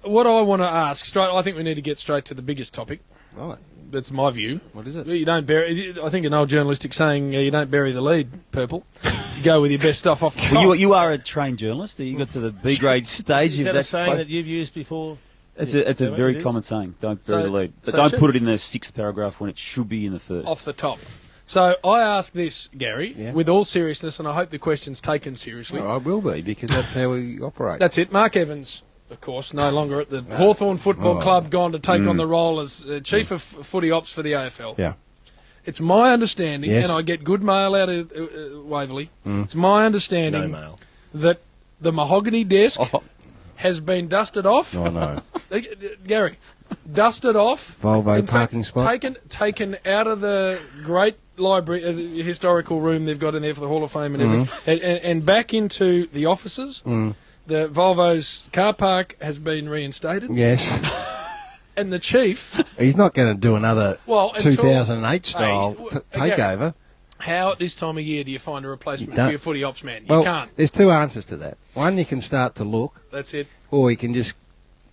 what I want to ask, I think we need to get straight to the biggest topic. Right. That's my view. What is it? You don't bury. I think an old journalistic saying, you don't bury the lead, Purple. You go with your best stuff off the top. Well, you are a trained journalist. You got to the B grade stage. Is that a saying that you've used before? It's a very common saying. Don't bury the lead. But so don't put it in the 6th paragraph when it should be in the 1st. Off the top. So I ask this, Gary, with all seriousness, and I hope the question's taken seriously. I will be, because that's how we operate. That's it. Mark Evans, of course, no longer at the Hawthorn Football Club, gone to take on the role as Chief of Footy Ops for the AFL. Yeah. It's my understanding, and I get good mail out of Waverley, it's my understanding that the Mahogany desk has been dusted off. Oh, no. Gary, dusted off. Volvo parking spot. Taken out of the great library, historical room they've got in there for the Hall of Fame and everything, and back into the offices. The Volvo's car park has been reinstated. Yes. And the Chief... He's not going to do another 2008 style takeover. How at this time of year do you find a replacement for your footy ops man? You can't. There's two answers to that. One, you can start to look. That's it. Or you can just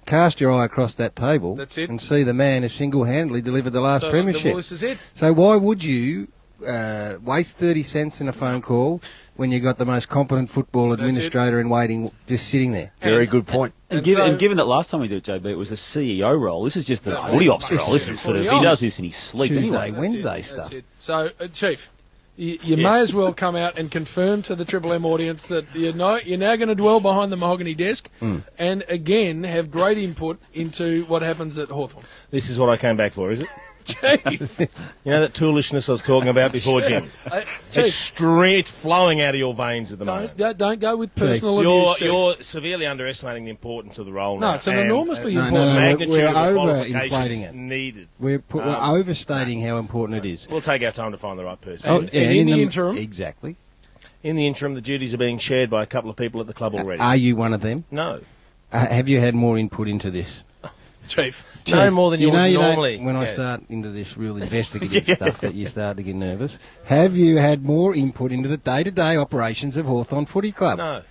cast your eye across that table. That's it. And see the man who single-handedly delivered the last premiership. This is it. So why would you waste 30 cents in a phone call when you got the most competent football administrator in waiting just sitting there? Very good point. And given that last time we did it, JB, it was the CEO role, this is just the footy ops role. This is sort of, he does this in his sleep anyway. Wednesday stuff. That's it. So, Chief, you may as well come out and confirm to the Triple M audience that you're now going to dwell behind the Mahogany desk and, again, have great input into what happens at Hawthorn. This is what I came back for, is it? Chief. You know that toolishness I was talking about before, Jim? It's flowing out of your veins at the moment. Don't go with personal abuse. You're severely underestimating the importance of the role now. No, it's an enormously important magnitude we're of the overinflating it. Needed. We're overstating how important it is. We'll take our time to find the right person. And in the interim... Exactly. In the interim, the duties are being shared by a couple of people at the club already. Are you one of them? No. Have you had more input into this? Chief. No more than you would normally. When I start into this real investigative stuff that you start to get nervous. Have you had more input into the day-to-day operations of Hawthorn Footy Club? No.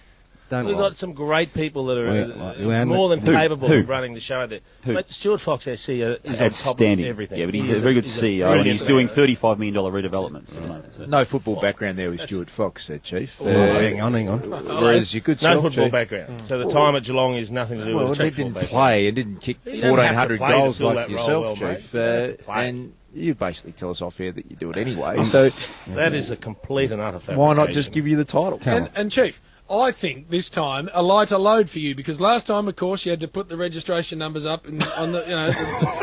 We've got some great people that are more than capable of running the show there. Mate, Stuart Fox, our CEO, is on top of everything. Yeah, but he's a very good CEO, and he's doing $35 million redevelopments. No football background there with Stuart Fox, Chief. Hang on. Whereas your good self, no football background. So the time at Geelong is nothing to do with the he didn't play and didn't kick 1,400 goals like yourself, Chief. And you basically tell us off air that you do it anyway. So that is a complete and utter fabrication. Why not just give you the title? And Chief, I think this time a lighter load for you, because last time, of course, you had to put the registration numbers up on the,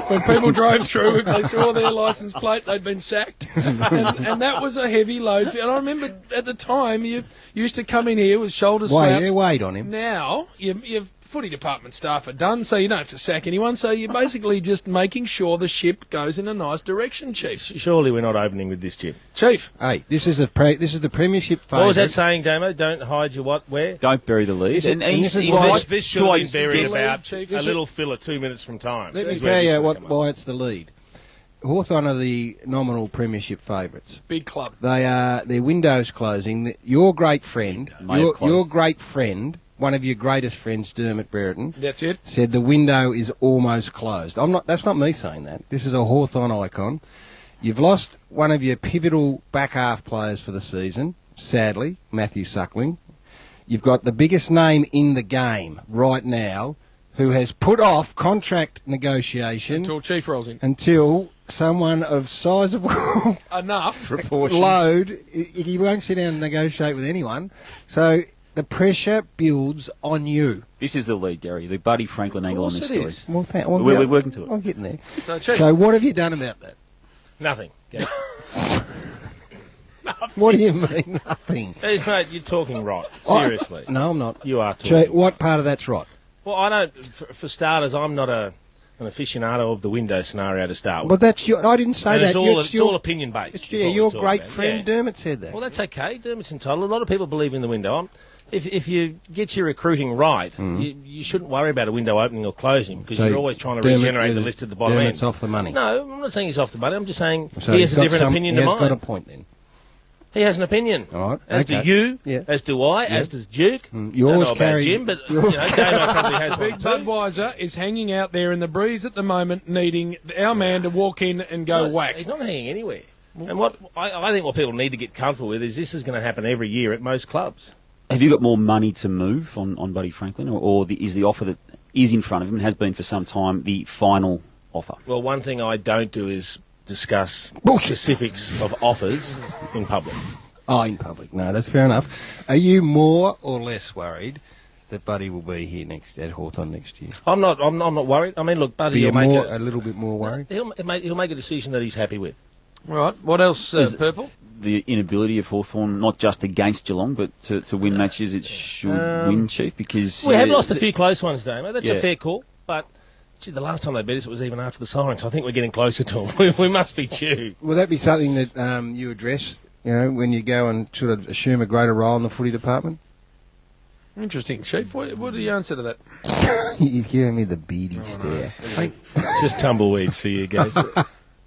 when people drove through, if they saw their licence plate, they'd been sacked, and that was a heavy load. And I remember at the time you used to come in here with shoulders slapped. Wait on him. Now you've footy department staff are done, so you don't have to sack anyone. So you're basically just making sure the ship goes in a nice direction, Chief. Surely we're not opening with this, Jim. Chief. Hey, this is the premiership phase. What was that saying, Damo? Don't hide your what? Where? Don't bury the lead. This should have been buried about a little filler 2 minutes from time. Let me tell you why it's the lead. Hawthorn are the nominal premiership favourites. Big club. Their window's closing. Your great friend, one of your greatest friends, Dermot Brereton, that's it, said the window is almost closed. That's not me saying that. This is a Hawthorn icon. You've lost one of your pivotal back half players for the season, sadly, Matthew Suckling. You've got the biggest name in the game right now who has put off contract negotiation until Chief rolls in. Until someone of sizable enough load, he won't sit down and negotiate with anyone. So the pressure builds on you. This is the lead, Gary, the Buddy Franklin angle on this story. Well, we're working to it. I'm getting there. So what have you done about that? Nothing. What do you mean, nothing? Hey, mate, you're talking right. Seriously. No, I'm not. You are talking. What part of that's right? Well, I don't. For starters, I'm not an aficionado of the window scenario to start with. Well, that's your. I didn't say that. It's all opinion based. Your great friend Dermot said that. Well, that's okay. Dermot's entitled. A lot of people believe in the window. If you get your recruiting right, you shouldn't worry about a window opening or closing, because you're always trying to regenerate the list at the bottom Dermot's end. off the money. No, I'm not saying he's off the money. I'm just saying he has a different opinion to mine. He's got a point then. He has an opinion. All right. As do you, as do I, as does Duke. Yours, Garry. Jim, but Damo probably has one Big too. Budweiser is hanging out there in the breeze at the moment, needing our man to walk in and go whack. He's not hanging anywhere. And what I think what people need to get comfortable with is this is going to happen every year at most clubs. Have you got more money to move on Buddy Franklin, or is the offer that is in front of him and has been for some time the final offer? Well, one thing I don't do is discuss specifics of offers in public. Oh, in public. No, that's fair enough. Are you more or less worried that Buddy will be here at Hawthorn next year? I'm not worried. I mean, look, Buddy will make a little bit more worried. He'll make a decision that he's happy with. Right. What else, Purple? The inability of Hawthorn, not just against Geelong, but to win matches it should win, Chief, because... We have lost a few close ones, Damo. That's a fair call, but... Gee, the last time they beat us, it was even after the sirens. I think we're getting closer to them. We must be due. Will that be something that you address, when you go and sort of assume a greater role in the footy department? Interesting, Chief. What do you answer to that? You're giving me the beady stare. Just tumbleweeds for you guys.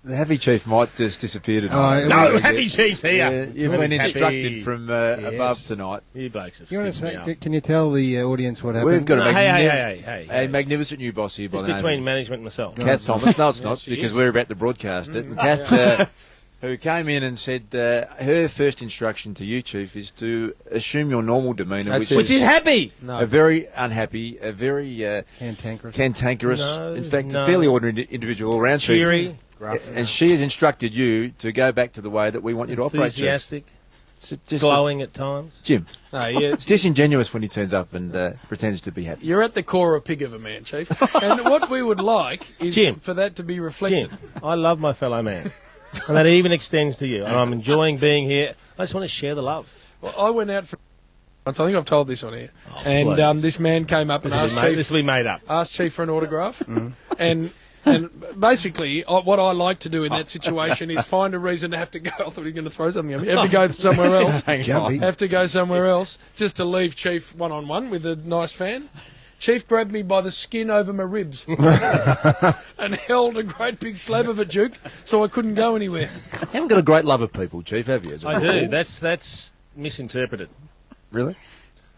The Happy Chief might just disappear tonight. No, Happy Chief's here. You've been instructed from above tonight. You blokes have You want to say, can you tell the audience what happened? We've got a magnificent new boss here by It's the name between management and myself. Kath Thomas. No, it's not, because we're about to broadcast it. And Kath, who came in and said her first instruction to you, Chief, is to assume your normal demeanour, which is happy. A very unhappy, a very cantankerous, in fact, a fairly ordinary individual all around. Cheery. And she has instructed you to go back to the way that we want you to operate. Enthusiastic, glowing at times. Jim, yeah. It's disingenuous when he turns up and pretends to be happy. You're at the core of pig of a man, Chief. And what we would like is for that to be reflected. Jim, I love my fellow man. And that even extends to you. And I'm enjoying being here. I just want to share the love. Well, I went out for... I think I've told this on here. This man came up and asked Chief... This will be made up. Asked Chief for an autograph. And basically, what I like to do in that situation is find a reason to have to go. I thought he was going to throw something at me. Have to go somewhere else. Have to go somewhere else just to leave Chief one-on-one with a nice fan. Chief grabbed me by the skin over my ribs and held a great big slab of it, Duke, so I couldn't go anywhere. You haven't got a great love of people, Chief, have you? I do. That's misinterpreted. Really?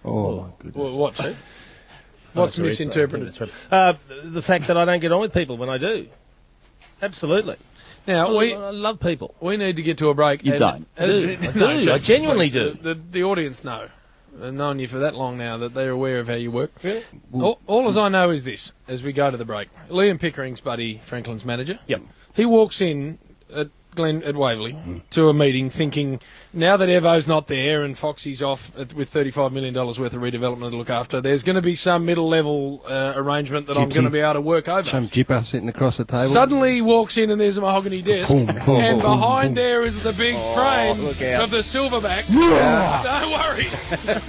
Oh, my goodness. Well, what, Chief? What's misinterpreted? The fact that I don't get on with people when I do. Absolutely. Now, I love people. We need to get to a break. You don't. I do. I genuinely do. The audience know. I've known you for that long now that they're aware of how you work. Really? All as I know is this, as we go to the break. Liam Pickering's Buddy Franklin's manager. Yep. He walks in at Waverley to a meeting thinking, now that Evo's not there and Foxy's off with $35 million worth of redevelopment to look after, there's going to be some middle-level arrangement that I'm going to be able to work over. Some gypper sitting across the table. Suddenly he walks in and there's a mahogany desk, and behind there is the big frame of the silverback. Don't worry,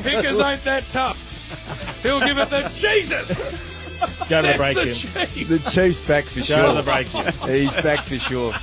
Pickers ain't that tough. He'll give it the Jesus. Go to the break, Jim. The Chief's back for sure. Go to the break, Jim. He's back for sure.